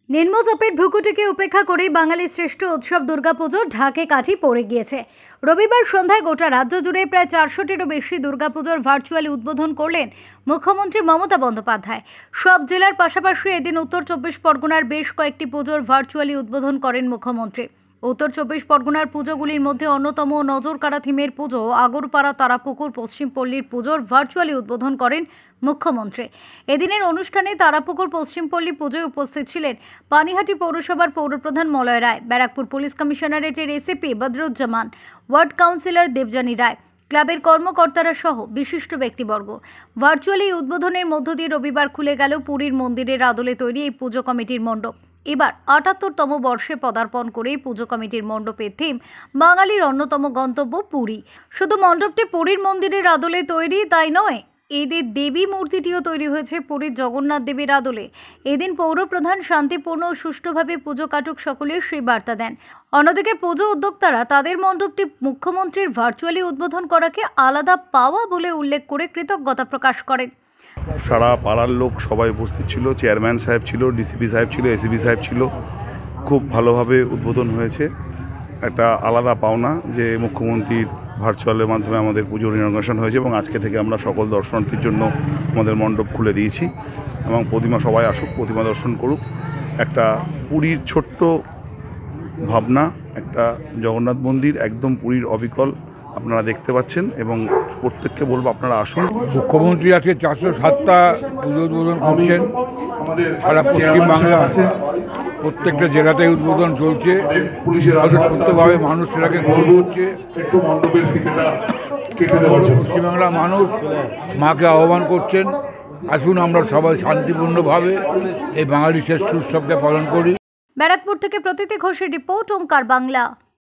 নিম্নচাপের ভ্রুকুটিকে উপেক্ষা করেই বাঙালির শ্রেষ্ঠ উৎসব দুর্গাপুজো ঢাকে কাঠি পড়ে গিয়েছে। রবিবার সন্ধ্যায় গোটা রাজ্য জুড়ে প্রায় 400টিরও বেশি দুর্গাপুজোর ভার্চুয়ালি উদ্বোধন করলেন মুখ্যমন্ত্রী মমতা বন্দ্যোপাধ্যায়। সব জেলার পাশাপাশি এদিন উত্তর 24 পরগনার বেশ কয়েকটি পুজোর ভার্চুয়ালি উদ্বোধন করেন মুখ্যমন্ত্রী। উত্তর 24 পরগনার পুজোগুলির মধ্যে অন্যতম নজরকাড়া থিমের পুজো আগরপাড়া তারাপুকুর পশ্চিম পল্লীর পুজোর ভার্চুয়ালি উদ্বোধন করেন মুখ্যমন্ত্রী। এদিনের অনুষ্ঠানে তারাপুকুর পশ্চিম পল্লী পুজোয় উপস্থিত ছিলেন পানিহাটি পৌরসভার পৌরপ্রধান মলয় রায়, ব্যারাকপুর পুলিশ কমিশনারেটের ACP Badruzzaman, ward councillor Debjani Roy, ক্লাবের কর্মকর্তারা সহ বিশিষ্ট ব্যক্তিবর্গ। ভার্চুয়ালি উদ্বোধনের মধ্য দিয়ে রবিবার খুলে গেল পুরীর মন্দিরের আদলে তৈরি এই পুজো কমিটির মণ্ডপ। এবার ৭৮তম বর্ষে পদার্পণ করে পুজো কমিটির মণ্ডপের থিম বাঙালির অন্যতম গন্তব্য পুরী। শুধু মণ্ডপটি পুরীর মন্দিরের আদলে তৈরি তাই নয়, এদের দেবী মূর্তিটিও তৈরি হয়েছে পুরীর জগন্নাথ দেবীর আদলে। এদিন পৌরপ্রধান শান্তিপূর্ণ ও সুষ্ঠুভাবে পুজো কাটুক সকলের সেই বার্তা দেন। অন্যদিকে পুজো উদ্যোক্তারা তাদের মণ্ডপটি মুখ্যমন্ত্রীর ভার্চুয়ালি উদ্বোধন করাকে আলাদা পাওয়া বলে উল্লেখ করে কৃতজ্ঞতা প্রকাশ করেন। সারা পাড়ার লোক সবাই উপস্থিত ছিল, চেয়ারম্যান সাহেব ছিল, ডিসিপি সাহেব ছিল, এসিপি সাহেব ছিল। খুব ভালোভাবে উদ্বোধন হয়েছে। একটা আলাদা পাওনা যে মুখ্যমন্ত্রীর ভার্চুয়ালের মাধ্যমে আমাদের পুজোর ইনগ্রেশন হয়েছে এবং আজকে থেকে আমরা সকল দর্শনার্থীর জন্য আমাদের মণ্ডপ খুলে দিয়েছি এবং প্রতিমা সবাই আসুক, প্রতিমা দর্শন করুক। একটা পুরীর ছোট্ট ভাবনা, একটা জগন্নাথ মন্দির একদম পুরীর অবিকল আপনারা দেখতে পাচ্ছেন এবং প্রত্যেককে বলবো আপনারা আসুন। মুখ্যমন্ত্রী আজকে 407টা পুজো উদ্বোধন করছেন সারা পশ্চিমবাংলা, প্রত্যেকটা জেলাতেই উদ্বোধন চলছে। স্বতঃস্ফূর্তভাবে মানুষ সেটাকে গ্রহণ করছে। পশ্চিমবাংলার মানুষ মাকে আহ্বান করছেন, আসুন আমরা সবাই শান্তিপূর্ণভাবে এই বাঙালি শ্রেষ্ঠ উৎসবকে পালন করি। ব্যারাকপুর থেকে প্রতীতি ঘোষের রিপোর্ট, ওঙ্কার বাংলা।